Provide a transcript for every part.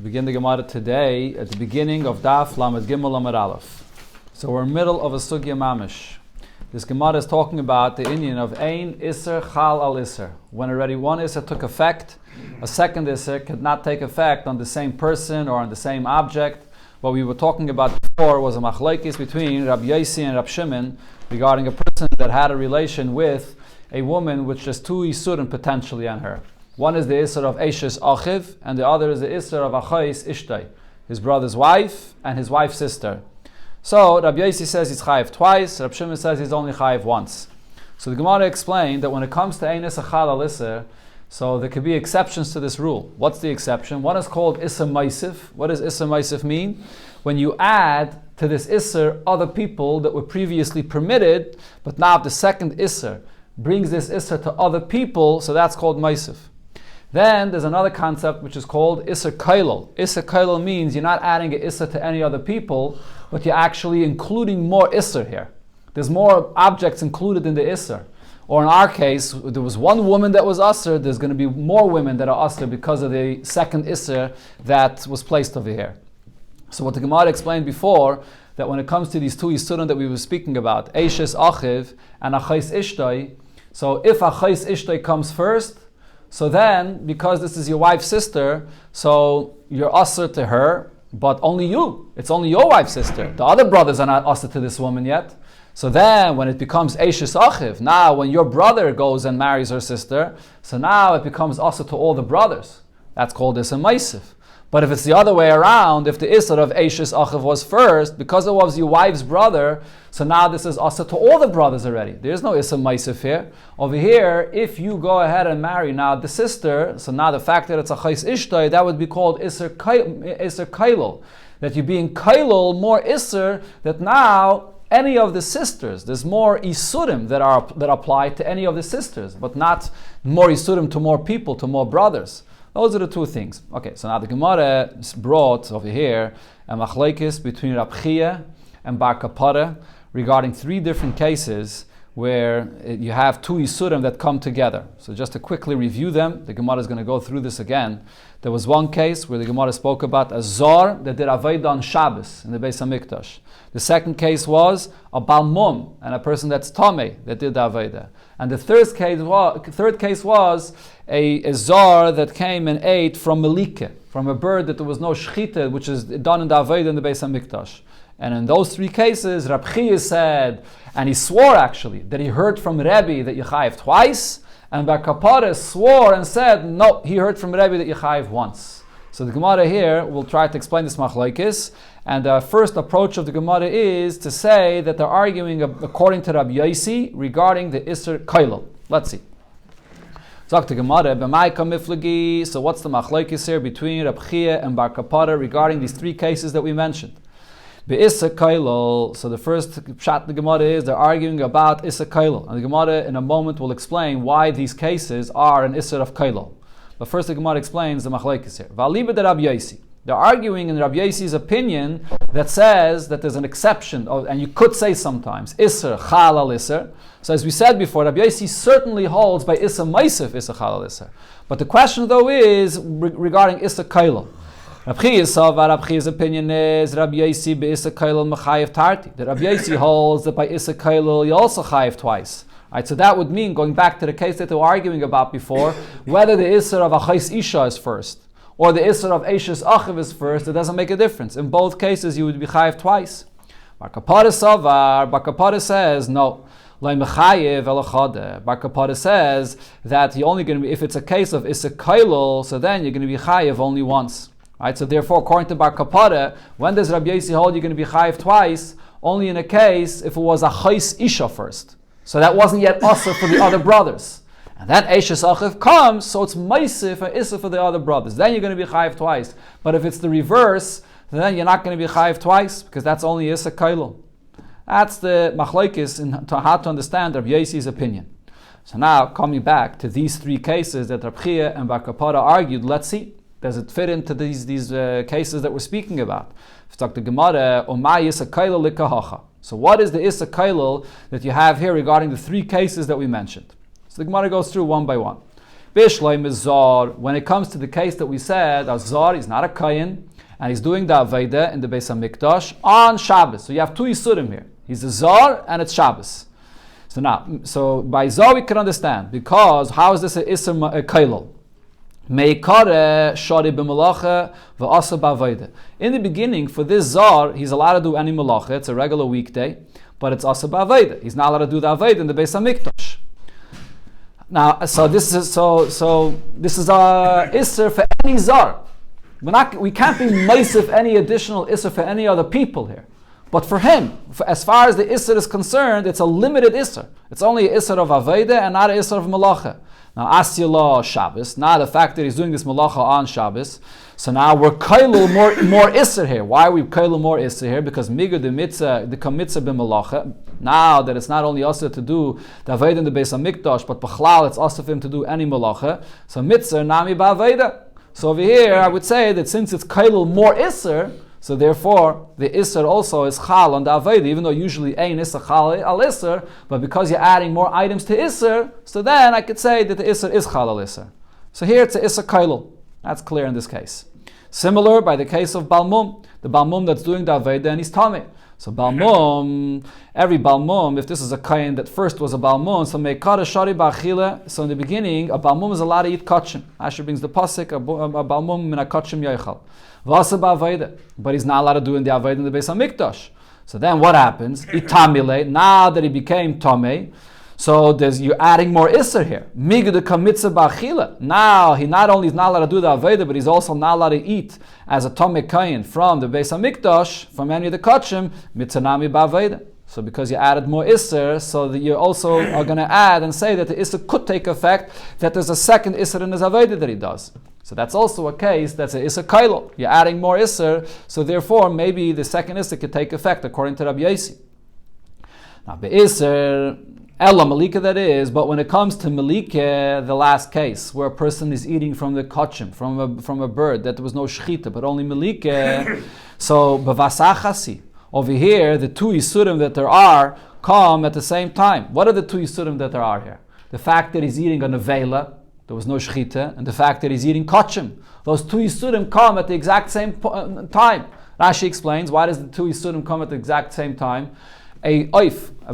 Begin the Gemara today at the beginning of Daf Lamed Gimel Lamed Aleph. So we're in the middle of a sugya mamish. This Gemara is talking about the inyan of Ein Isser Chal Al Isser. When already one Isser took effect, a second Isser could not take effect on the same person or on the same object. What we were talking about before was a machlekes between Rabbi Yossi and Rabbi Shimon regarding a person that had a relation with a woman which has two Yisurim potentially on her. One is the Isser of Eishes Achiv, and the other is the Isser of Achais Ishtay, his brother's wife and his wife's sister. So Rabbi Yossi says he's chayiv twice, Rabbi Shimon says he's only chayiv once. So the Gemara explained that when it comes to Ein Isser Chal Al Isser, so there could be exceptions to this rule. What's the exception? One is called Isser Maisif. What does Isser Maisif mean? When you add to this Isser other people that were previously permitted, but now the second Isser brings this Isser to other people, so that's called Maisif. Then there's another concept which is called Isser Kailal. Isser Kailal means you're not adding an Isser to any other people, but you're actually including more Isser here. There's more objects included in the Isser. Or in our case, there was one woman that was Asr, there's going to be more women that are Asr because of the second Isser that was placed over here. So what the Gemara explained before, that when it comes to these two Yisurim that we were speaking about, Eishes Achiv and Achais Ishtay, so if Achais Ishtay comes first, so then, because this is your wife's sister, so you're usher to her, but only you. It's only your wife's sister. The other brothers are not usher to this woman yet. So then, when it becomes Eishes Achiv, now when your brother goes and marries her sister, so now it becomes usher to all the brothers. That's called Isser Maisif. But if it's the other way around, if the Isser of Eishes Achiv was first, because it was your wife's brother, so now this is usher to all the brothers already. There's no Isser Maisif here. Over here, if you go ahead and marry now the sister, so now the fact that it's a Chais Ishtay, that would be called Isser Kailal. That you're being Kailal, more Isser, that now any of the sisters, there's more Isurim that apply to any of the sisters, but not more Isurim to more people, to more brothers. Those are the two things. Okay, so now the Gemara brought over here a machlekes between Rab Chia and Bar Kapara regarding three different cases where you have two Yisurim that come together. So just to quickly review them, the Gemara is going to go through this again. There was one case where the Gemara spoke about a Zor that did Aveda on Shabbos in the Beis HaMikdash. The second case was a Balmum, and a person that's Tameh that did the Aveda. And the third case was a Zor that came and ate from Melike, from a bird that there was no Shechita, which is done in the Aveda in the Beis HaMikdash. And in those three cases, Rab Chia said, and he swore actually, that he heard from Rebbe that you chayiv twice, and Bar Kapara swore and said, no, he heard from Rebbe that you chayiv once. So the Gemara here will try to explain this machlokes, and the first approach of the Gemara is to say that they're arguing according to Rabbi Yossi regarding the Isser Kailal. Let's see. So what's the machlokes here between Rab Chia and Bar Kapara regarding these three cases that we mentioned? Be'Isser Kailal. So the first pshat the Gemara is they're arguing about Isser Kailal, and the Gemara in a moment will explain why these cases are an Isser of Kailal. But first the Gemara explains the machlekes here. V'aliba de Rabbi Yossi. They're arguing in Rabbi Yossi's opinion that says that there's an exception, and you could say sometimes Isser Chal Al Isser. So as we said before, Rabbi Yossi certainly holds by Isser Maisif Isser Chal Al Isser. But the question though is regarding Isser Kailal. Rabbi Chia's opinion is Rabbi Yossi be'Isser Kailal mechayev tarti. That Rabbi Yossi holds that by Isser Kailal you also chayev twice. Right, so that would mean, going back to the case that they were arguing about before, whether the Isser of Achais Isha is first or the Isser of Eishes Achiv is first, it doesn't make a difference. In both cases, you would be chayev twice. Bar Kapara says no. Bar Kapara says that you're only going to be, if it's a case of Isser Kailal, so then you're going to be chayev only once. Right, so therefore, according to Bar Kapara, when does Rabbi Yossi hold you're going to be chayiv twice? Only in a case if it was a Chais Isha first. So that wasn't yet Asr for the other brothers. And then Eishes Achiv comes, so it's Maisif and Isser for the other brothers. Then you're going to be chayiv twice. But if it's the reverse, then you're not going to be chayiv twice, because that's only Isser Kailal. That's the machlokes in how to understand Rabbi Yossi's opinion. So now, coming back to these three cases that Rab Chia and Bar Kapara argued, let's see. Does it fit into these cases that we're speaking about? So what is the Isser Kailal that you have here regarding the three cases that we mentioned? So the Gemara goes through one by one. Bishloim is Zar. When it comes to the case that we said, a Zar, he's not a Kayin, and he's doing the Aveda in the Beis HaMikdash on Shabbos. So you have two Yisurim here. He's a Zar, and it's Shabbos. So by Zar we can understand, because how is this a Isser Kailol? Meikare shari b'malacha v'asa b'avayda. In the beginning, for this Zar, he's allowed to do any malacha. It's a regular weekday, but it's asa b'avayda. He's not allowed to do the avayda in the Beis HaMikdash. Now, so this is a Isser for any Zar. We can't be meisif any additional Isser for any other people here. But for him, as far as the Isser is concerned, it's a limited Isser. It's only an Isser of avayda and not an Isser of malacha. Now, Asyala Shabbos, now the fact that he's doing this malacha on Shabbos, so now we're kailul more Isser here. Why are we kailul more Isser here? Because migu the mitzvah, the kamitzah b'malacha, now that it's not only also to do the Aveda in the Beis HaMikdash, but b'chlal it's also for him to do any malacha, so mitzvah nami ba'aveda. So over here, I would say that since it's kailul more Isser, so therefore, the Isser also is Chal on the Aveda, even though usually Ein Isser Chal al Isser, but because you're adding more items to Isser, so then I could say that the Isser is Chal al Isser. So here it's a Isser Kailul. That's clear in this case. Similar by the case of Balmum, the Balmum that's doing the Aveda and he's Tameh. So Balmum, every Balmum, if this is a Kain that first was a Balmum, so Meikara Shari Ba'achila, so in the beginning, a Balmum is allowed to eat Kachim. Asher brings the Pasik, a Balmum min a Kachim Yaichal. Vasa ba'avayda, but he's not allowed to do in the Avayda in the Beis HaMikdash. So then what happens? Itamile, now that he became Tomei, so you're adding more Isser here. Migu de kamitza ba'achila. Now he not only is not allowed to do the Avayda, but he's also not allowed to eat as a Tomei Kayin from the Beis HaMikdash, from any of the Kachim, mitzanami ba'avayda. So because you added more Isser, so that you also are going to add and say that the Isser could take effect, that there's a second Isser in his Avayda that he does. So that's also a case that's an Isser Kailul. You're adding more Isser, so therefore maybe the second Isser could take effect according to Rabbi Yossi. Now, Be'Isser, Ella Malika that is, but when it comes to Malika, the last case, where a person is eating from the kachim, from a bird, that there was no shchita, but only Malika, so Bavasachasi. Over here, the two Yisurim that there are come at the same time. What are the two Yisurim that there are here? The fact that he's eating a nevela, there was no shechita, and the fact that he's eating kachim. Those two Yisurim come at the exact same time. Rashi explains, why does the two Yisurim come at the exact same time? A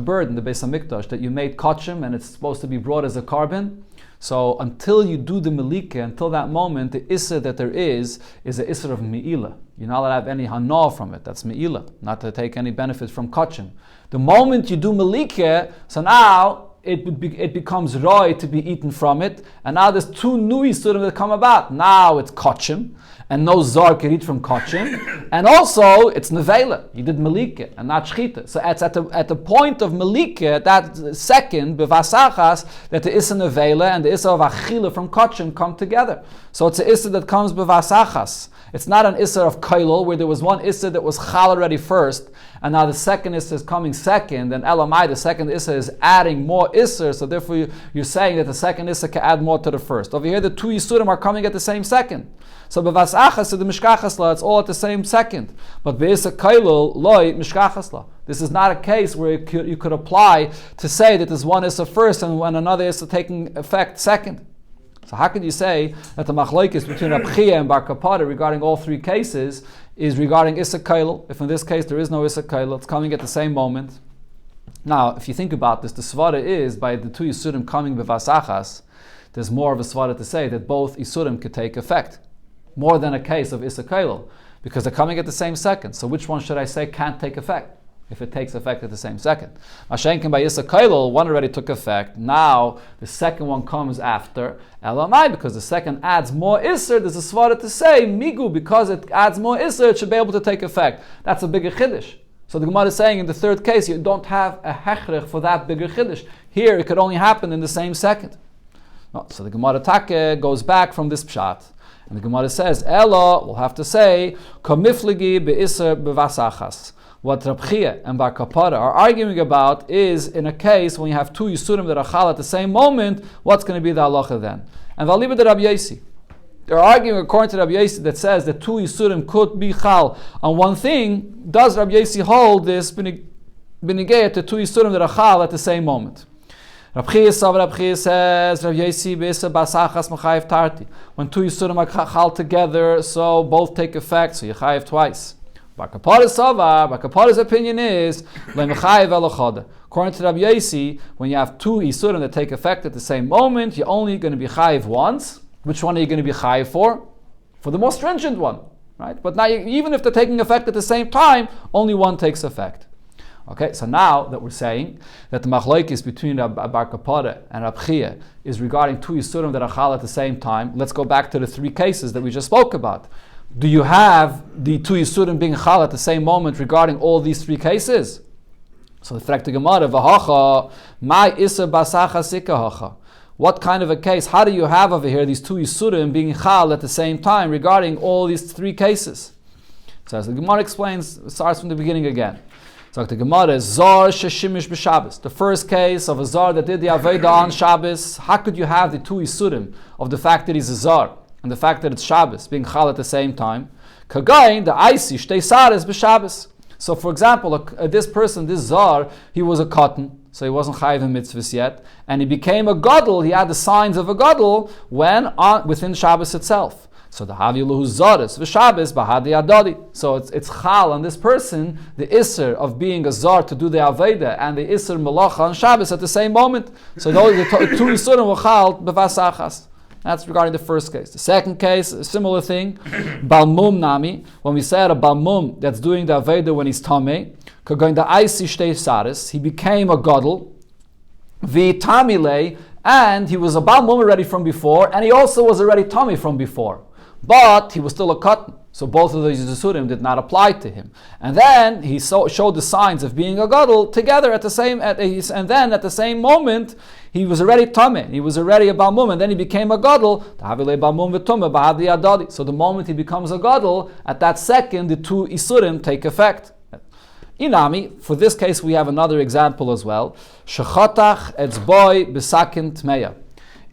bird in the Beis HaMikdash that you made kachim and it's supposed to be brought as a carbon. So until you do the melika, until that moment, the Isser that there is a Isser of Me'ilah. You're not allowed to have any hana from it. That's Me'ilah, not to take any benefit from kachim. The moment you do melika, so now it becomes roi to be eaten from it, and now there's two new Yisurim that come about. Now it's kachim, and no zar can eat from kachim, and also it's nevela. You did melika and not shchita. So it's at the point of melika, that second bevasachas, that the issa nevela and the issa of achila from kachim come together. So it's an issa that comes bevasachas. It's not an issa of kailul where there was one issa that was chal already first, and now the second issa is coming second, and elamai, the second issa is adding more issa, so therefore you're saying that the second issa can add more to the first. Over here the two yisurim are coming at the same second. So bevas achas to the mishkachasla, it's all at the same second. But be'isa kailul loy mishkachasla. This is not a case where you could apply to say that there's one issa first and another issa taking effect second. So how could you say that the machlokes between Rab Chia and Bar Kapara regarding all three cases is regarding Issa Kailul? If in this case there is no Issa Kailul, it's coming at the same moment. Now, if you think about this, the svara is by the two Yisurim coming b'vasachas, there's more of a svara to say that both Yisurim could take effect, more than a case of Issa Kailul, because they're coming at the same second. So which one should I say can't take effect if it takes effect at the same second? Mashenkin by Issa Kailul, one already took effect. Now the second one comes after Elamai, because the second adds more Isser. There's a svara to say Migu, because it adds more Isser, it should be able to take effect. That's a bigger chiddush. So the Gemara is saying in the third case you don't have a hechrech for that bigger chiddush. Here it could only happen in the same second. No, so the Gemara Take goes back from this pshat, and the Gemara says Ella will have to say Komifligi be'Isser bevasachas. What Rab Chia and Bar Kapara are arguing about is in a case when you have two Yisurim that are chal at the same moment, what's going to be the halacha then? And Valiba de Rabbi Yossi, they're arguing according to Rabbi Yossi that says that two Yisurim could be chal on one thing. Does Rabbi Yossi hold this benigayat to two Yisurim that are chal at the same moment? Rab Chia says, Rav Yosi b'isa basachas mechayev tarti. When two yisurim are chal together, so both take effect, so you chayev twice. Bar Kapara's opinion is le'mechayev elochada. According to Rab Yosi, when you have two yisurim that take effect at the same moment, you're only going to be chayev once. Which one are you going to be chayev for? For the more stringent one, right? But now, even if they're taking effect at the same time, only one takes effect. Okay, so now that we're saying that the machlokes between Bar Kapara and Rab Chia is regarding two yisurim that are chal at the same time, let's go back to the three cases that we just spoke about. Do you have the two yisurim being chal at the same moment regarding all these three cases? So the fact the Gemara, v'hacha, my isa basacha sikahacha. What kind of a case? How do you have over here these two yisurim being chal at the same time regarding all these three cases? So as the Gemara explains, it starts from the beginning again. So the Gemara is zar sheshimish b'Shabbos. The first case of a zar that did the aveda on Shabbos. How could you have the two yisurim of the fact that he's a zar and the fact that it's Shabbos being chal at the same time? Kagain the aisi shtei sares b'Shabbos. So for example, this person, this zar, he was a cotton, so he wasn't chayiv in mitzvahs yet, and he became a gadol. He had the signs of a gadol within Shabbos itself. So the haviluhu zaris v'Shabbos bahadi adadi. So it's chal on this person the isser of being a zar to do the aveda and the isser malacha on Shabbos at the same moment. So those the two isurim were chal b'vasachas. That's regarding the first case. The second case, a similar thing, balmum nami. When we say a balmum that's doing the aveda when he's tamei, going the aisi shtei saris, he became a gadol v'tamile, and he was a balmum already from before, and he also was already tamei from before. But he was still a cotton, so both of those yisurim did not apply to him. And then he showed the signs of being a gadol together and then at the same moment he was already tameh, he was already a balmum, and then he became a gadol. So the moment he becomes a gadol, at that second the two isurim take effect. Inami, for this case we have another example as well. Shechatach etzboi b'sakin tmeya.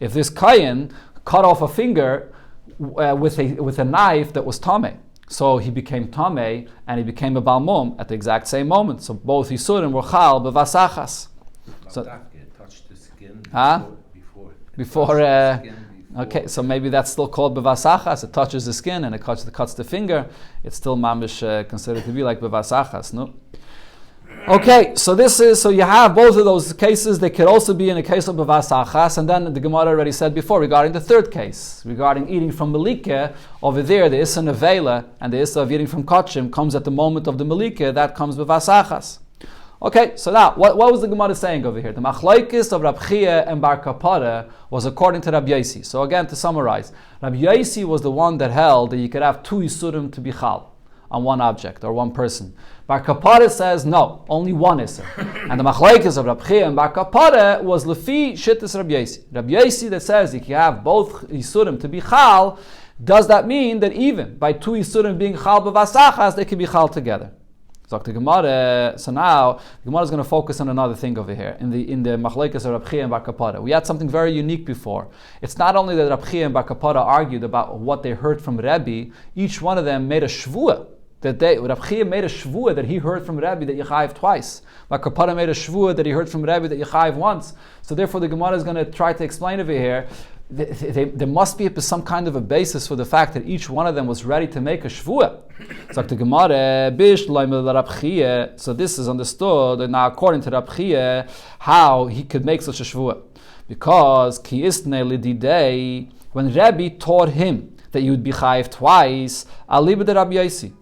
If this kayin cut off a finger with a knife that was tameh, so he became tameh and he became a balmum at the exact same moment. So both yisurim were chal b'vasachas. So touched the skin before. Okay, so maybe that's still called b'vasachas. It touches the skin and it cuts the finger. It's still mamish considered to be like b'vasachas. No. Okay, so you have both of those cases. They could also be in a case of b'vasachas, and then the Gemara already said before regarding the third case, regarding eating from malika. Over there, the issa nevela and the issa of eating from kachim comes at the moment of the malika. That comes b'vasachas. Okay, so now what was the Gemara saying over here? The machlokes of Rab Chia and Bar Kapara was according to Rab Yosi. So again, to summarize, Rab Yosi was the one that held that you could have two yisurim to be chal on one object or one person. Bar Kapara says no, only one isser. And the machlokes of Rab Chia and Bar Kapara was lefi shittas Rab Yosi. Rab Yosi that says if you have both yisurim to be chal, does that mean that even by two yisurim being chal b'vasachas, they can be chal together? So now the Gemara is going to focus on another thing over here in the machlokes of Rab Chia and Bar Kapara. We had something very unique before. It's not only that Rab Chia and Bar Kapara argued about what they heard from Rebbe. Each one of them made a shvuah that Rab Chia made a shvuah that he heard from Rebbe that you chayiv twice. Bar Kapara made a shvuah that he heard from Rebbe that you chayiv once. So therefore, the Gemara is going to try to explain over here. There must be some kind of a basis for the fact that each one of them was ready to make a shvuah. So this is understood, and now according to Rab Chia, how he could make such a shvuah. Because when Rebbe taught him that you would be chayiv twice, alibad Rab Yosi.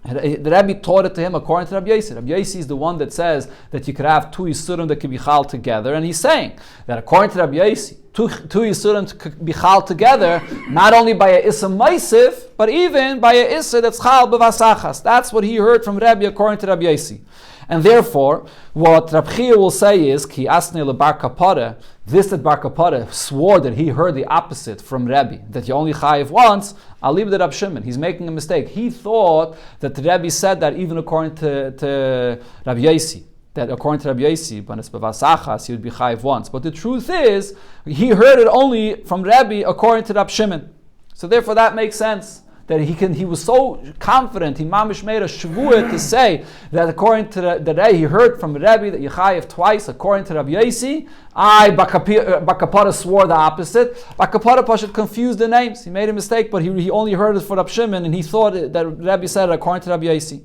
The Rebbe taught it to him according to Rabbi Yosi. Rabbi Yosi is the one that says that you could have two yisurim that could be chal together, and he's saying that according to Rabbi Yosi, two yisurim could be chal together, not only by a issa maisif, but even by a issa that's chal b'vasachas. That's what he heard from Rebbe according to Rabbi Yosi. And therefore, what Rab Chia will say is, Ki asne le Bar Kapara, this that Bar Kapara swore that he heard the opposite from Rebbe, that you only chayiv once, alib de Rab Shimon. He's making a mistake. He thought that the Rebbe said that even according to Rab Yosi, that according to Rab Yosi, when it's b'vasachas, he would be chayiv once. But the truth is, he heard it only from Rebbe according to Rab Shimon. So therefore that makes sense. that he was so confident, he mamish made a shvuah to say that according to the Rebbe, he heard from Rebbe that Yechayev twice, according to Rabbi Yosi. Bakapara swore the opposite. Bakapara Pashat confused the names. He made a mistake, but he only heard it for Rab Shimon, and he thought that Rebbe said it according to Rabbi Yosi.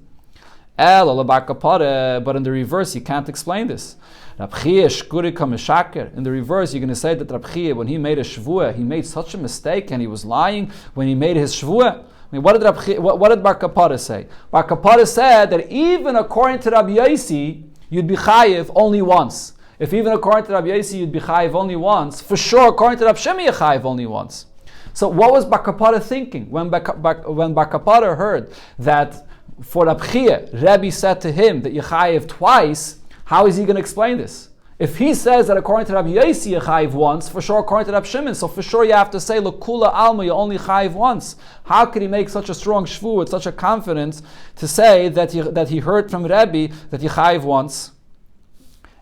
But in the reverse, you can't explain this. In the reverse, you're going to say that Rab Chia, when he made a shvuah, he made such a mistake and he was lying when he made his shvuah. I mean, what did Bar Kapara say? Bar Kapara said that even according to Rabbi Yosi, you'd be chayiv only once. If even according to Rabbi Yosi, you'd be chayiv only once, for sure, according to Rab Shimon, you're chayiv only once. So what was Bar Kapara thinking when Bar Kapara heard that for Rab Chia, Rebbe said to him that you're chayiv twice? How is he going to explain this? If he says that according to Rabbi Yosi you chayiv once, for sure according to Rab Shimon, so for sure you have to say L'kula Alma, you only chayiv once. How could he make such a strong shvu with such a confidence to say that he heard from Rebbe that you chayiv once?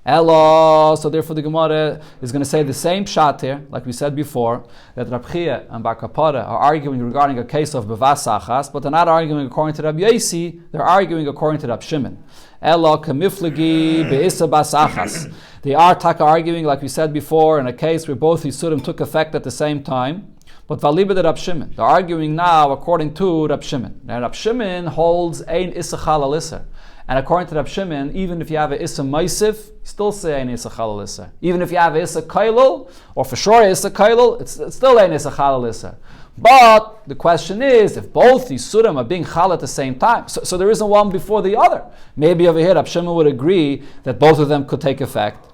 Elo, so therefore the Gemara is going to say the same pshat here, like we said before, that Rab Chia and Bar Kapara are arguing regarding a case of bevas achas, but they're not arguing according to Rabbi Yosi, they're arguing according to Rab Shimon. Elo kamiflagi be'isa bas achas. They are arguing, like we said before, in a case where both Yisurim took effect at the same time. But Valiba de Rab Shimon. They're arguing now according to Rab Shimon. Now Rab Shimon holds ein issa chalal isser. And according to Rab Shimon, even if you have an issa maisiv, still say ein issa chalal isser. Even if you have an issa kailul, or for sure issa kailul, it's still ein issa chalal isser. But the question is, if both these surim are being chal at the same time, so there isn't one before the other. Maybe over here Rab Shimon would agree that both of them could take effect.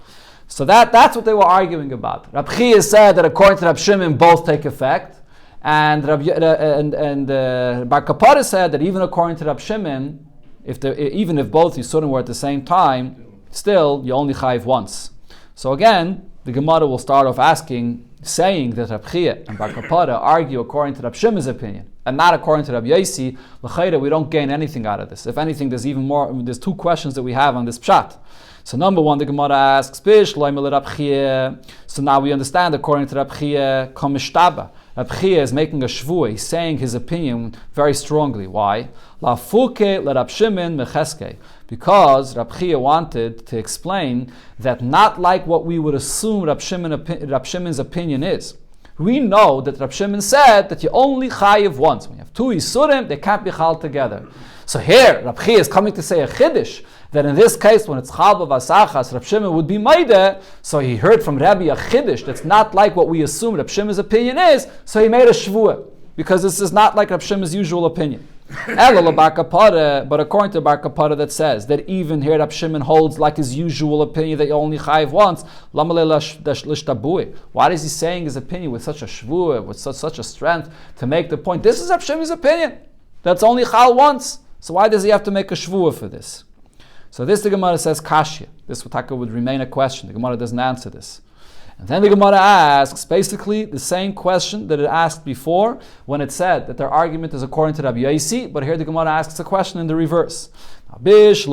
So that's what they were arguing about. Rab Chia said that according to Rab Shimon, both take effect, and Bar Kapara said that even according to Rab Shimon, even if both Yisurim were at the same time, still you only chayiv once. So again, the Gemara will start off saying that Rab Chia and Bar Kapara argue according to Rab Shimon's opinion and not according to Rab Yosi. L'chayda, we don't gain anything out of this. If anything, there's even more. There's two questions that we have on this pshat. So number one, the Gemara asks, Bish loymel Rab Chia. So now we understand according to Rab Chia, Komishtaba. Rab Chia is making a shvuah. He's saying his opinion very strongly. Why? La fuke le Rab Shimon mecheske. Because Rab Chia wanted to explain that not like what we would assume Rab Shimon's opinion is. We know that Rab Shimon said that you only chayiv once. When you have two Yisurim, they can't be chal together. So here, Rab Chia is coming to say a chiddush, that in this case, when it's chal b'vasachas, Rab Shimon would be maideh. So he heard from Rabbi a chiddush that's not like what we assume Rab Shimon's opinion is, so he made a shvuah, because this is not like Rab Shimon's usual opinion. But according to Bar Kapara, that says that even here Rab Shimon holds like his usual opinion that you only chayiv once. Why is he saying his opinion with such a shvuah, with such a strength to make the point? This is Rab Shimon's opinion. That's only chal once. So why does he have to make a shvuah for this? So this the Gemara says kashya. This would remain a question. The Gemara doesn't answer this. And then the Gemara asks basically the same question that it asked before when it said that their argument is according to Rabbi Yosi, but here the Gemara asks a question in the reverse. If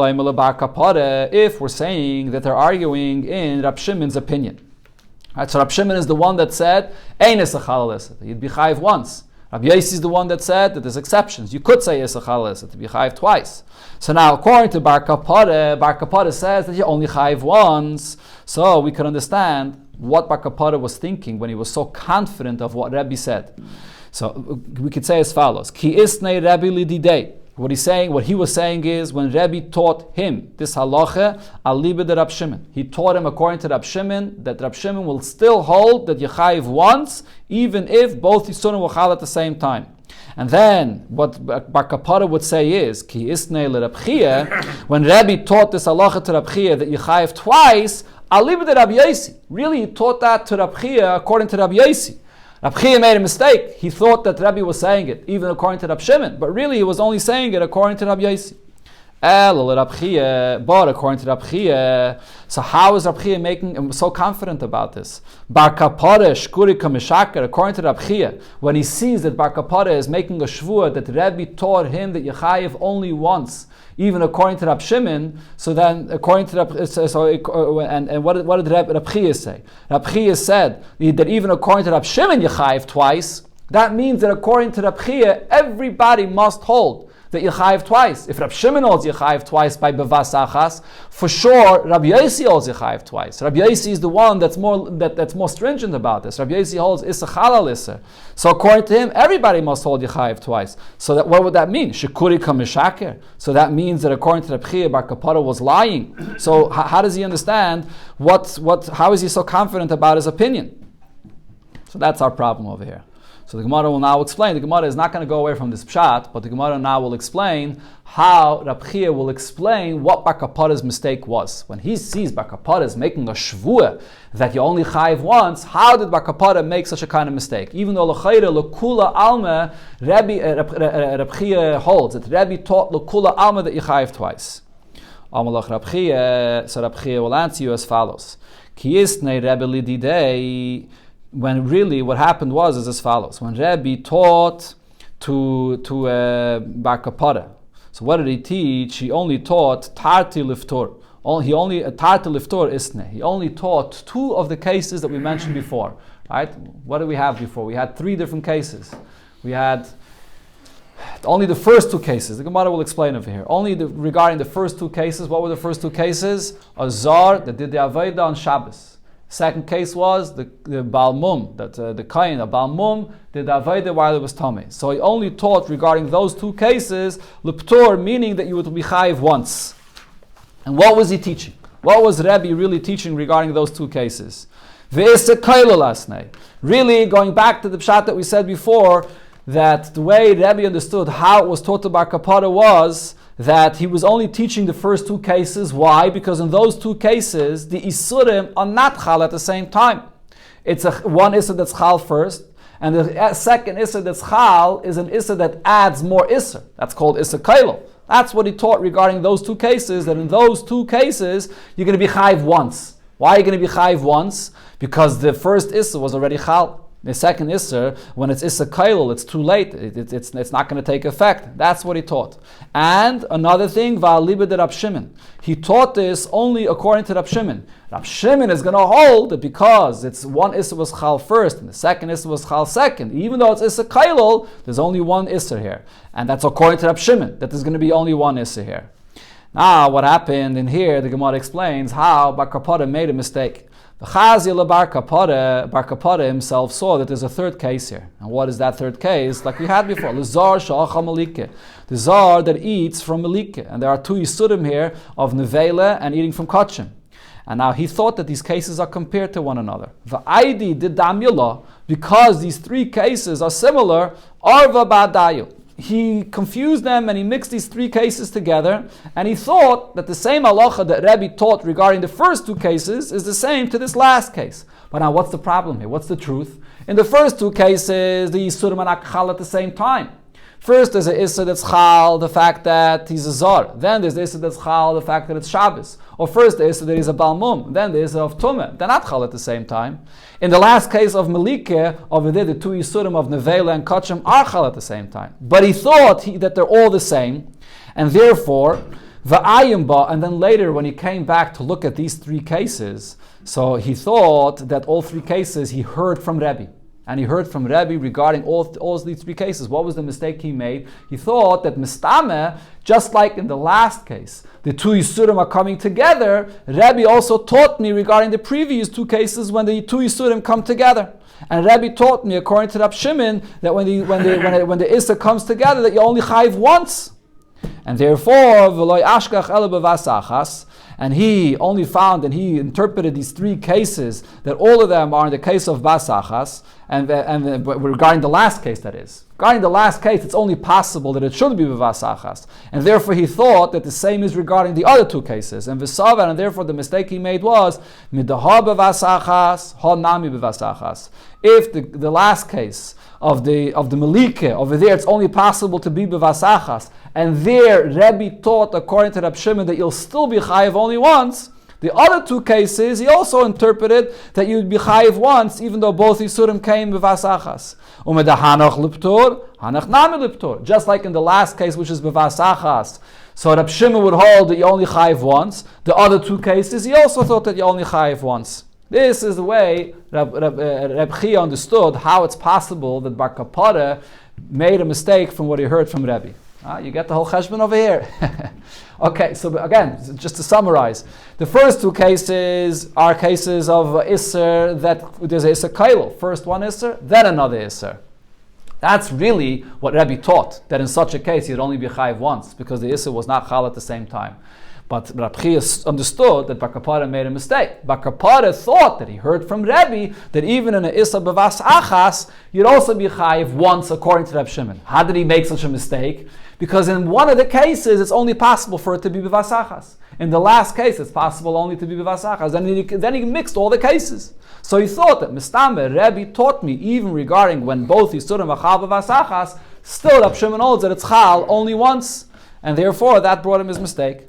we're saying that they're arguing in Rab Shimon's opinion. Right, so Rab Shimon is the one that said, Ein issa chalal issa, that you'd be chayiv once. Rabbi Yosi is the one that said that there's exceptions. You could say issa chalal issa, to be chayiv twice. So now, according to Bar Kapara says that you only chayiv once. So we can understand what Bar Kapara was thinking when he was so confident of what Rebbe said. So we could say as follows: Ki isnei Rebbe lididei. What he was saying is when Rebbe taught him this halacha alibe de Rab Shimon. He taught him according to Rab Shimon that Rab Shimon will still hold that you chayiv once, even if both Yisurim will chal at the same time. And then what Bar Kapara would say is Ki isnei le Rab Chia. When Rebbe taught this halacha to Rab Chia that you chayiv twice, alibe de Rab Yosi. Really, he taught that to Rab Chia according to Rab Yosi. Rab Chia made a mistake. He thought that Rebbe was saying it, even according to Rab Shimon, but really he was only saying it according to Rab Yosi. But according to Rab Chia, so how is Rab Chia making so confident about this? Bar Kapara shkuri kamishakar. According to Rab Chia, when he sees that Bar Kapara is making a shvuah that Rebbe taught him that Yechayev only once, even according to Rab Shimon, so then according to Rab, and what did Rab Chia say? Rab Chia said that even according to Rab Shimon Yechayev twice. That means that according to Rab Chia, everybody must hold that you chayiv twice. If Rab Shimon holds you chayiv twice by bevas achas, for sure Rabbi Yosi holds you chayiv twice. Rabbi Yosi is the one that's more stringent about this. Rabbi Yosi holds issa chalal issa. So according to him, everybody must hold you chayiv twice. So that what would that mean? Shekuri mishaker. So that means that according to Rab Chia, Bar Kapara was lying. So how does he understand how is he so confident about his opinion? So that's our problem over here. So the Gemara will now explain. The Gemara is not going to go away from this pshat, but the Gemara now will explain how Rab Chia will explain what Bar Kapara's mistake was. When he sees Bar Kapara is making a shvuah that you only chayiv once, how did Bar Kapara make such a kind of mistake? Even though l'chayre l'kula alma, Rab Chia holds that Rabbi taught l'kula alma that you chayiv twice. Amalach Rab Chia, so Rab Chia will answer you as follows: Ki yisnei Rabbi lididei. When really what happened was as follows. When Rabbi taught to Bar Kapara, so what did he teach? He only taught tarti liftor. He only tarti liftor isne. He only taught two of the cases that we mentioned before. Right? What did we have before? We had three different cases. We had only the first two cases. The Gemara will explain over here. Regarding the first two cases. What were the first two cases? A zar that did the avodah on Shabbos. Second case was the Baal Mum, that the Kain of Baal Mum did the Avodah while it was Tameh. So he only taught regarding those two cases, L'Ptor, meaning that you would be Chayiv once. And what was he teaching? What was Rabbi really teaching regarding those two cases? Really, going back to the pshat that we said before, that the way Rabbi understood how it was taught to Bar Kapara was that he was only teaching the first two cases. Why? Because in those two cases, the Isurim are not Chal at the same time. It's one Isur that's Chal first, and the second Isur that's Chal is an Isur that adds more Isur. That's called Isur Kailo. That's what he taught regarding those two cases, that in those two cases, you're going to be Chayiv once. Why are you going to be Chayiv once? Because the first Isur was already Chal. The second Isser, when it's Issa Kailul, it's too late. It's not going to take effect. That's what he taught. And another thing, Va'aliba de Rab Shimon. He taught this only according to Rab Shimon. Rab Shimon is going to hold that because it's one Isser was Chal first and the second Isser was Chal second, even though it's Issa Kailul, there's only one Isser here. And that's according to Rab Shimon, that there's going to be only one Isser here. Now, what happened in here, the Gemara explains how Bar Kapara made a mistake. The Chazil Bar Kapara himself saw that there's a third case here. And what is that third case? Like we had before, the Zar Sha'acha Malike, the Zar that eats from Malike. And there are two Yisurim here of Nevela and eating from Kachim. And now he thought that these cases are compared to one another. V'aidi did Damyula, because these three cases are similar, Arva Ba'dayu. He confused them and he mixed these three cases together, and he thought that the same halacha that Rabbi taught regarding the first two cases is the same to this last case. But now what's the problem here? What's the truth? In the first two cases, the Yisurim are not Chal at the same time. First there's a Issa that's Chal, the fact that he's a Zar. Then there's the Issa that's Chal, the fact that it's Shabbos. Or first the Issa that he's a Baal Mum. Then the Issa of Tumah. They're not Chal at the same time. In the last case of Malike, over there the two Yisurim of Nevela and Kachim are Chal at the same time. But he thought that they're all the same. And therefore, Va'ayimba, and then later when he came back to look at these three cases, so he thought that all three cases he heard from Rabbi. And he heard from Rabbi regarding all these three cases. What was the mistake he made? He thought that Mistame, just like in the last case, the two Yisurim are coming together. Rabbi also taught me regarding the previous two cases when the two Yisurim come together. And Rabbi taught me, according to Rab Shimon, that when the Issa comes together, that you only chayiv once. And therefore, v'loy ashkach ele b'vasachas. And he only found, and he interpreted these three cases, that all of them are in the case of Basachas, and regarding the last case, that is. Regarding the last case, it's only possible that it should be Basachas. And therefore he thought that the same is regarding the other two cases. And V'savan, and therefore the mistake he made was, Midaha b'vasachas, ha nami b'vasachas. If the last case of the Malike, over there it's only possible to be b'vasachas, and there Rabbi taught according to Rab Shimon that you'll still be chayiv only once. The other two cases, he also interpreted that you'd be chayiv once, even though both Yisurim came b'vasachas. Umedahanach liptor, hanach nami liptor. Just like in the last case, which is b'vasachas. So Rab Shimon would hold that you only chayiv once. The other two cases, he also thought that you only chayiv once. This is the way Reb Chia understood how it's possible that Bar Kapara made a mistake from what he heard from Rebbe. You get the whole cheshbon over here. Okay, so again, just to summarize, the first two cases are cases of Isser that there's a Isser Kailo. First one Isser, then another Isser. That's really what Rebbe taught, that in such a case you'd only be chayiv once, because the Isser was not chal at the same time. But Reb Chia understood that Bar Kapara made a mistake. Bar Kapara thought that he heard from Rebbe that even in an Isser bevas achas, you'd also be chayiv once according to Reb Shimon. How did he make such a mistake? Because in one of the cases, it's only possible for it to be bevas achas. In the last case, it's possible only to be bevas achas. Then he mixed all the cases. So he thought that Mistame, Rebbe taught me, even regarding when both Yisurim are chal bevas achas, still Reb Shimon holds that it's chal only once. And therefore, that brought him his mistake.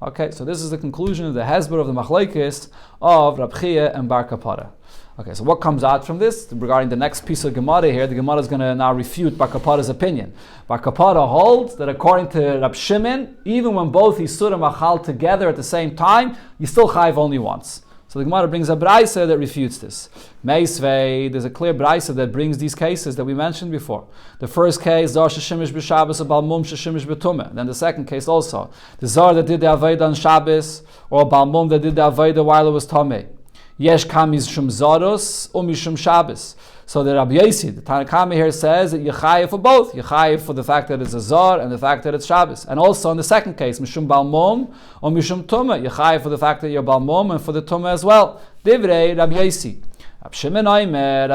Okay, so this is the conclusion of the hezber of the machlekes of Reb Chia and Bar Kapara. Okay, so what comes out from this regarding the next piece of Gemara here? The Gemara is going to now refute Bar Kapara's opinion. Bar Kapara holds that according to Reb Shimon, even when both Yisurim are chal together at the same time, you still chayiv only once. So the Gemara brings a braisa that refutes this. Meisvei, there's a clear braisa that brings these cases that we mentioned before. The first case, Zar sheshimish b'Shabbos or Balmum sheshimish b'Tumah. Then the second case also, the Zar that did the Aveda on Shabbos or Balmum that did the Aveda while it was Tomei. Yesh kam mishum zaros or mishum Shabbos. So the Rabbi Yossi, the Tanakama here says that you chayiv for both. You chayiv for the fact that it's a zar and the fact that it's Shabbos. And also in the second case, mishum balmom or mishum tumah. You chayiv for the fact that you're balmom and for the tumah as well. Divrei Rabbi Yossi. Rab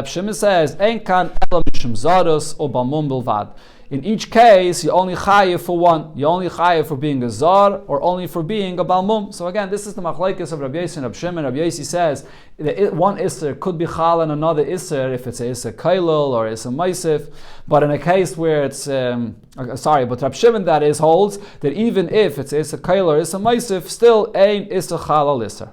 Shimon says, ein kan ela mishum zaros or balmom bilvad. In each case, you only chayiv for one. You only chayiv for being a zar or only for being a balmum. So again, this is the machlekes of Rabbi Yossi and Rab Shimon. Rabbi Yossi says that one isser could be chal and another isser if it's a isser kailul or isser maisif. But in a case where it's but Rab Shimon that is holds that even if it's isser kailul or isser maisif, still ein isser chal al isser.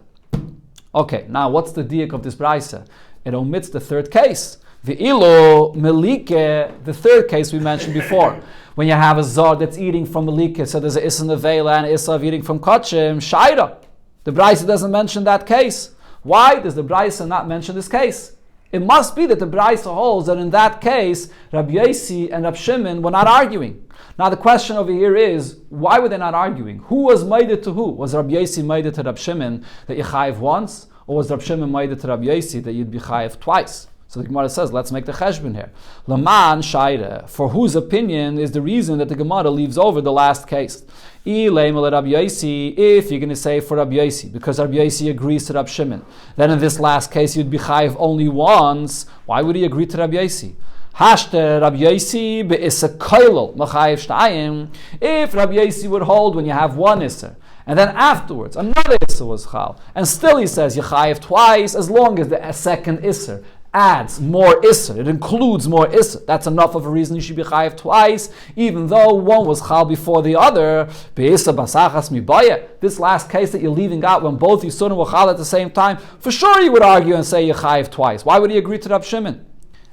Okay, now what's the diak of this brayse? It omits the third case. The ilo melike, the third case we mentioned before, when you have a zar that's eating from melike, so there's a issa nevela and an issa of eating from kachim, shaira. The brayse doesn't mention that case. Why does the brayse not mention this case? It must be that the brayse holds that in that case, Rabbi Yossi and Rab Shimon were not arguing. Now the question over here is, why were they not arguing? Who was maided to who? Was Rabbi Yossi maided to Rab Shimon that you chayiv once, or was Rab Shimon maided to Rabbi Yossi that you'd be chayiv twice? So the Gemara says, let's make the cheshbon here. Laman shaira, for whose opinion is the reason that the Gemara leaves over the last case. If you're going to say for Rabbi Yossi, because Rabbi Yossi agrees to Rab Shimon, then in this last case you'd be chayiv only once. Why would he agree to Rabbi Yossi? Hashte Rabbi Yossi be'issa kailol machayiv shtayim. If Rabbi Yossi would hold when you have one isser, and then afterwards another isser was chal, and still he says you chayiv twice as long as the second isser adds more isser, it includes more isser. That's enough of a reason you should be chayiv twice, even though one was chal before the other. Be'issa basachas mibaya. This last case that you're leaving out when both Yisurim were chal at the same time, for sure you would argue and say you chayiv twice. Why would he agree to Rab Shimon?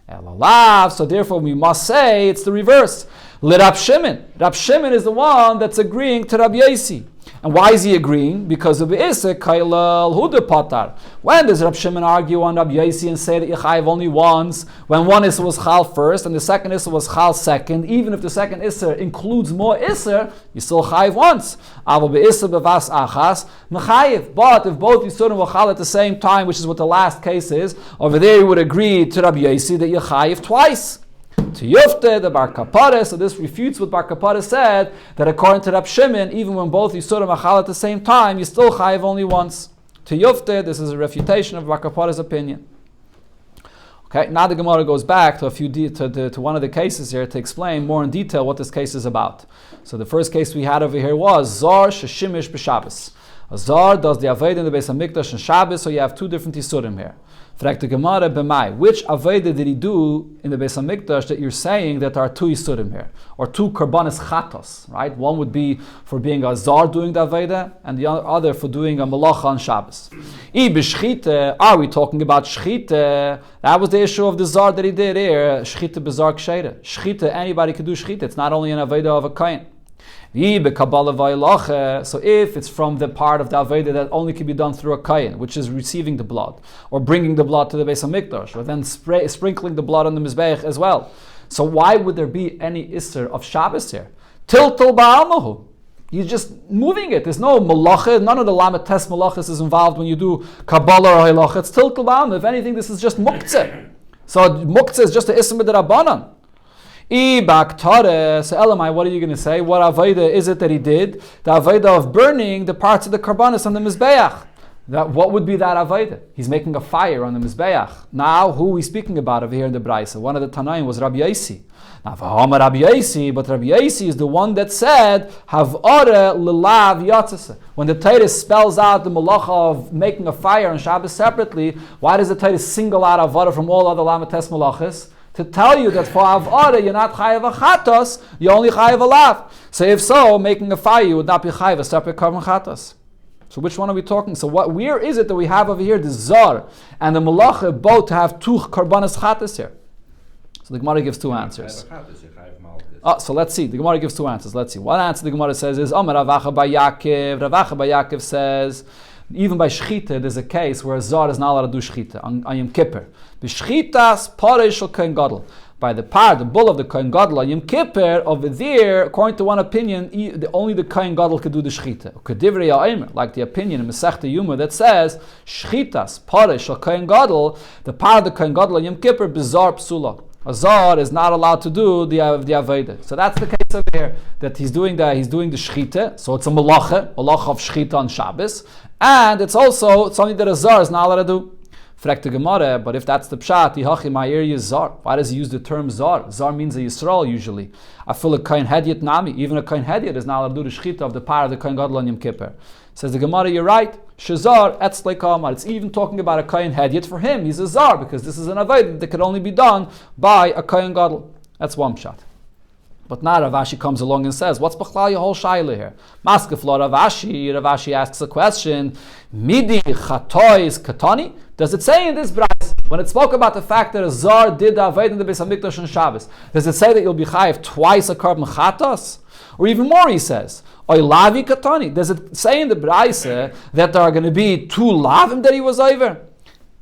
Elalav. So therefore we must say it's the reverse. Rab Shimon. Rab Shimon is the one that's agreeing to Rabbi Yossi. And why is he agreeing? Because of Isser Kailal Huda Patar. When does Rab Shimon argue on Rabbi Yossi and say that you chayiv only once? When one Isser was chal first and the second Isser was chal second, even if the second Isser includes more Isser, you still chayiv once. Aval be'Isser bevas achas mechayiv. But if both Yisurim were chal at the same time, which is what the last case is, over there you would agree to Rabbi Yossi that you chayiv twice. To Yufte, the Bar Kapara, so this refutes what Bar Kapara said, that according to Rab Shimon, even when both Yisurim are chal at the same time, you still chayiv only once. To Yufte, this is a refutation of Bar Kapara's opinion. Okay, now the Gemara goes back to to one of the cases here to explain more in detail what this case is about. So the first case we had over here was Zar Sheshimish b'Shabbos. A Zar does the Aved in the Beis HaMikdash and Shabbos, so you have two different Yisurim here. Fragt the Gemara b'mai, which Aveda did he do in the Beis HaMikdash that you're saying that there are two Yisurim here, or two Karbanis Chatos, right? One would be for being a Zar doing the Aveda, and the other for doing a Malacha on Shabbos. I b'Shchite, are we talking about Shchite? That was the issue of the Zar that he did here, Shchite b'Zar Ksheira. Shchite, anybody could do Shchite, it's not only an Aveda of a Kain. So if it's from the part of the Aveda that only can be done through a Kayin, which is receiving the blood, or bringing the blood to the Beis HaMikdash, or then sprinkling the blood on the Mizbeach as well. So why would there be any Isser of Shabbos here? Tiltul Ba'almahu. You're just moving it. There's no malacha. None of the Lamed Tes malachas is involved when you do Kabbalah or Halacha. It's Tiltul Ba'almahu. If anything, this is just Muktzeh. So Muktzeh is just a Isser B'Derabanan. So Elamai, what are you going to say? What Aveda is it that he did? The Aveda of burning the parts of the Karbanis on the Mizbeach. What would be that Aveda? He's making a fire on the Mizbeach. Now, who are we speaking about over here in the Braisa? One of the Tanaim was Rabbi Yosi. Now, Rabbi Yosi, but Rabbi Yosi is the one that said, Hav'ore l'lav yatzase. When the Torah spells out the malacha of making a fire on Shabbos separately, why does the Torah single out Avada from all other Lamed Tes malachas? To tell you that for Avada you're not chayav a chatos, you're only chayav a lav. So if so, making a fire you would not be chayav a separate carbon chatos. So which one are we talking? So where is it that we have over here the zar and the malacha both to have two karbanas chatos here? So the Gemara gives two answers. So let's see. The Gemara gives two answers. Let's see. One answer the Gemara says is Amar Ravacha bar Yaakov. Ravacha bar Yaakov says, even by Shechita, there's a case where a Zar is not allowed to do Shechita on Yom Kippur. B'Shechitas Parei Shel Kohen Gadol. By the bull of the Kohen Gadol on Yom Kippur, over there, according to one opinion, only the Kohen Gadol could do the Shechita. Kedivrei Ha'omer, like the opinion in Masechta Yuma that says, Shechitas Parei Shel Kohen Gadol, the part of the Kohen Gadol on Yom Kippur, B'Zar Psula. A Zar is not allowed to do the Aveda. So that's the case over here, that he's doing the Shechita, so it's a malacha of Shechita on Shabbos, and it's something that a Zar is not allowed to do. Frek the Gemara, but if that's the pshat, Yihachi Ma'ir Yizar. Why does he use the term Zar? Zar means a Yisrael usually. I feel a Kohen Hedyot Nami. Even a Kohen Hedyot is not allowed to do the Shechita of the part of the Kohen Gadol on Yom Kippur. Says the Gemara, you're right. Shazar etz lekamar. It's even talking about a Kohen Hedyot. For him, he's a Zar because this is an Aved that could only be done by a Kohen Gadol. That's one pshat. But now Rav Ashi comes along and says, what's B'chlal your whole shaila here? Maskefla Rav Ashi asks a question, Midi chatois katani? Does it say in this brayz, when it spoke about the fact that a Zar did the Aved in the Beis HaMikdash on Shabbos, does it say that you'll be chayiv twice a carbon chatos? Or even more, he says, Oy lavi katani. Does it say in the brayz that there are going to be two lavim that he was over?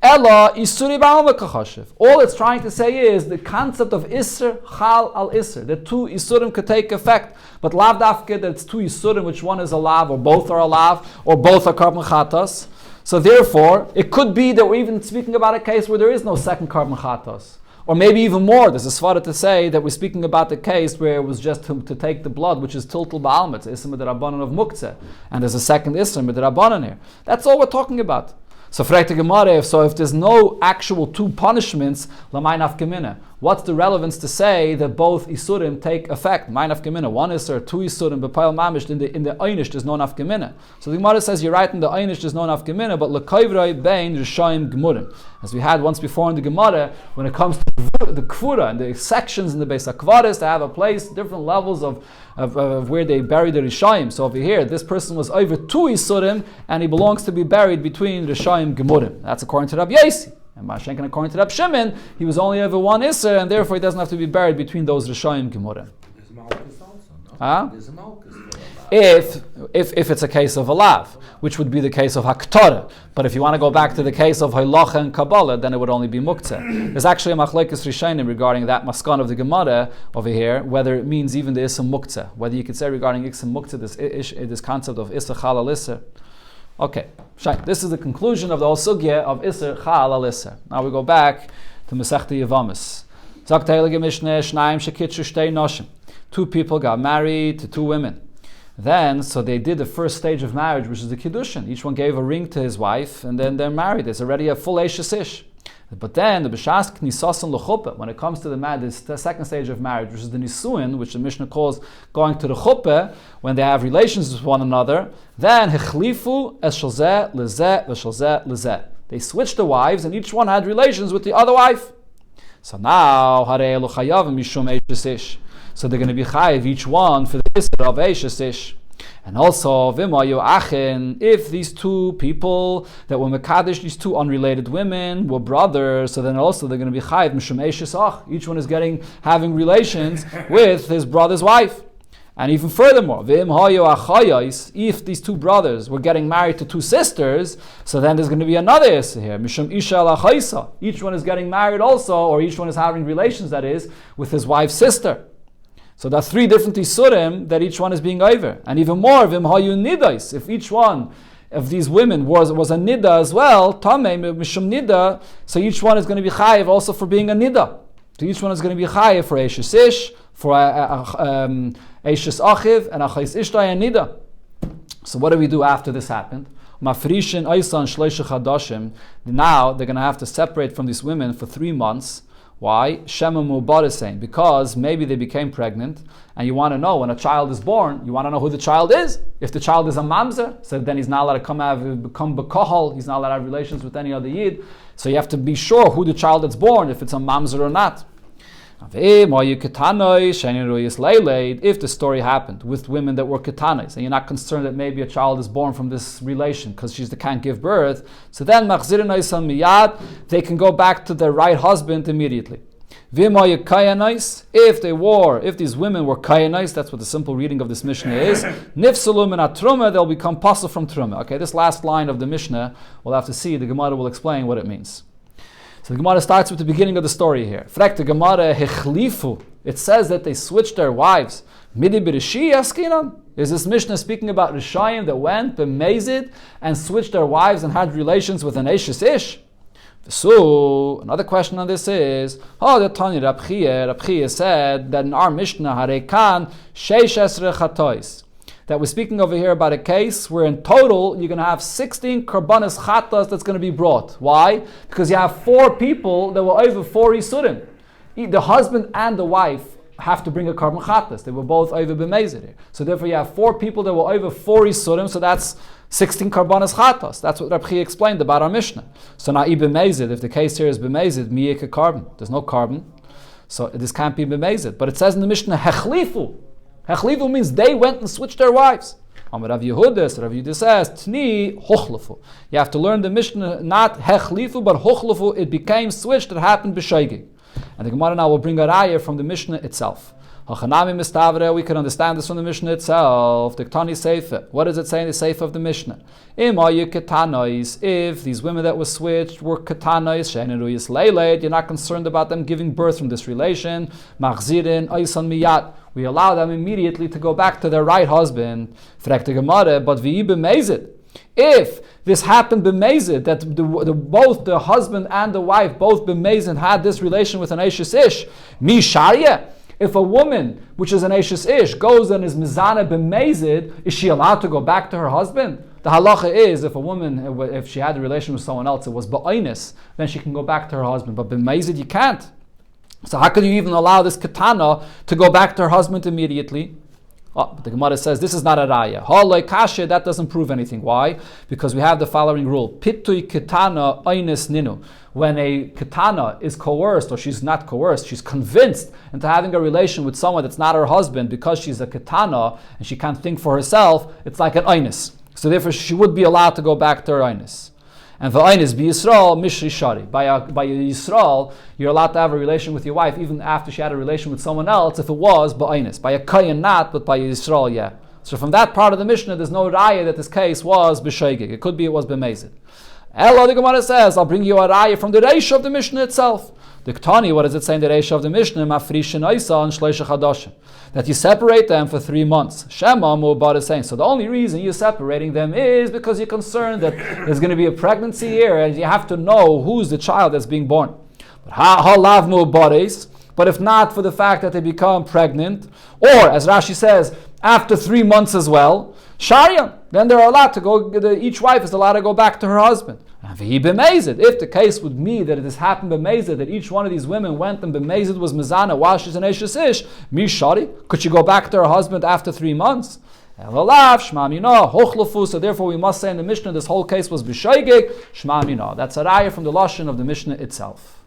Ella isuri ba'alma kachashiv. All it's trying to say is the concept of isser chal al isser. The two isurim could take effect, but lav dafke that it's two isurim, which one is a lav, or both are a lav, or both are carbon chatas. So therefore, it could be that we're even speaking about a case where there is no second carbon chatas. Or maybe even more, there's a svara to say that we're speaking about the case where it was just to take the blood, which is tiltul ba'alma, it's isser b'derabanan of muktzeh, and there's a second isser b'derabanan here. That's all we're talking about. So fragt the Gemara, if there's no actual two punishments, l'may nafkamina. What's the relevance to say that both isurim take effect? May nafkamina. One isur, two isurim, b'payil mamish, in the einish there's no nafkamina. So the Gemara says, you're right, in the einish there's no nafkamina, but l'koivrei bein rishayim gemurim. As we had once before in the Gemara, when it comes to the kfura and the sections in the Beis HaKvaris, they have a place, different levels of where they bury the rishayim. So over here, this person was over two isurim, and he belongs to be buried between rishayim gemurim. That's according to Rabbi Yosi. And Mashenkin, according to Rab Shimon, he was only over one Isser, and therefore he doesn't have to be buried between those Rishayim Gemurim. There's Malkus also, no? Huh? There's a Malkus. If it's a case of a lav, which would be the case of Haktorah. But if you want to go back to the case of Halacha and Kabbalah, then it would only be Muktzeh. There's actually a Machlekes Rishonim regarding that Maskan of the Gemara over here, whether it means even the Isser Muktzeh. Whether you could say regarding Isser Muktzeh, this concept of Isser Chal al Isser. Okay, this is the conclusion of the whole sugya of Isser Chal al Isser. Now we go back to Masechta Yevamos. Sagt Heilige Mishneh, Shnaim shekitzu shtei noshim. Two people got married to two women. Then, so they did the first stage of marriage, which is the Kiddushin. Each one gave a ring to his wife, and then they're married. It's already a full Eishes Ish. But then, the B'shas Knisasan L'chuppah, when it comes to the second stage of marriage, which is the Nisuin, which the Mishnah calls going to the Chuppah, when they have relations with one another, then Hechlifu es shalzeh lezeh v'shalzeh lezeh. They switched the wives, and each one had relations with the other wife. So now, Harei Elu Chayavim Mishum Eishes Ish. So they're going to be chayiv each one for the Isser of Eishes Ish. And also, Vimayu Achin, if these two people that were Mekadesh, these two unrelated women, were brothers, so then also they're going to be chayiv Mishum Eishes Ach. Each one is having relations with his brother's wife. And even furthermore, if these two brothers were getting married to two sisters, so then there's going to be another issue here. Each one is getting married also, or each one is having relations, that is, with his wife's sister. So that's three different isurim that each one is being over. And even more, if each one of these women was a nida as well, so each one is going to be chayiv also for being a nida. So each one is going to be chayiv for Eishes Ish, for Eishes Achiv, and Achais Ishtai and nida. So what do we do after this happened? Now they're going to have to separate from these women for 3 months. Why? Shema Mubar is saying, because maybe they became pregnant, and you want to know when a child is born, you want to know who the child is. If the child is a mamzer, so then he's not allowed to become bekohol, he's not allowed to have relations with any other yid. So you have to be sure who the child that's born, if it's a mamzer or not. If the story happened with women that were ketanos, and you're not concerned that maybe a child is born from this relation because she can't give birth, so then they can go back to their right husband immediately. If these women were kayanais, that's what the simple reading of this Mishnah is, they'll become pasul from truma. Okay, this last line of the Mishnah, we'll have to see, the Gemara will explain what it means. So the Gemara starts with the beginning of the story here. The Gemara hechlifu. It says that they switched their wives. Midi b'rishi askinan. Is this Mishnah speaking about Rishayim that went b'mezid and switched their wives and had relations with an Eishes Ish? So another question on this is, the Tanya Rab Chiya said that in our Mishnah harekan sheish esrei chatois. That we're speaking over here about a case where in total you're going to have 16 karbanas chatas that's going to be brought. Why? Because you have 4 people that were over 4 isurim. The husband and the wife have to bring a karban chatas. They were both over b'mezid. So therefore you have 4 people that were over 4 isurim, so that's 16 karbanas chatas. That's what Rabbi explained about our Mishnah. So now b'mezid, if the case here is b'mezid, miyek a carbon. There's no carbon. So this can't be b'mezid. But it says in the Mishnah, hechlifu. Hechlifu means they went and switched their wives. Rav Yehuda says, Tni hochlefu. You have to learn the Mishnah, not hechlifu, but hochlefu. It became switched, it happened b'shaygig. And the Gemara now will bring a raya from the Mishnah itself. We can understand this from the Mishnah itself. The Ktani Seifa. What does it say in the Seifa of the Mishnah? If these women that were switched were ketanois, you're not concerned about them giving birth from this relation. We allow them immediately to go back to their right husband. But if this happened b'mezid, that both the husband and the wife, both b'mezid, had this relation with an Eishes Ish, mi sharia. If a woman, which is an Eishes Ish, goes and is mizana b'mezid, is she allowed to go back to her husband? The halacha is, if a woman, if she had a relation with someone else, it was ba'onis, then she can go back to her husband. But b'mezid, you can't. So how can you even allow this katana to go back to her husband immediately? But the Gemara says this is not a raya. Haloi kasha, that doesn't prove anything. Why? Because we have the following rule: pitui katana oines ninu. When a katana is coerced, or she's not coerced, she's convinced into having a relation with someone that's not her husband because she's a katana and she can't think for herself, it's like an oines. So therefore, she would be allowed to go back to her oines. And v'aynis bi Yisrael mishri shari. By Yisrael, you're allowed to have a relation with your wife even after she had a relation with someone else if it was ba'aynis. By a kayan not, but by Yisrael, yeah. So from that part of the Mishnah, there's no raya that this case was b'shaygig. It could be it was b'mezid. Elo, the Gemara says, I'll bring you a raya from the reisha of the Mishnah itself. The Ktani, what does it say in the reisha of the Mishnah? Mafrishin oisa and shleisha chadashim. That you separate them for 3 months. Shema Mu'bar is saying, so the only reason you're separating them is because you're concerned that there's going to be a pregnancy here and you have to know who's the child that's being born. But halav Mu'bar is, but if not for the fact that they become pregnant, or as Rashi says, after 3 months as well, Sharia, then they're allowed to go, each wife is allowed to go back to her husband. If the case would be that it has happened b'mezid, that each one of these women went and b'mezid was mezana while she's an Eishes Ish, mishari, could she go back to her husband after 3 months? So therefore we must say in the Mishnah this whole case was b'shaygig, shma mina. That's a raya from the lashon of the Mishnah itself.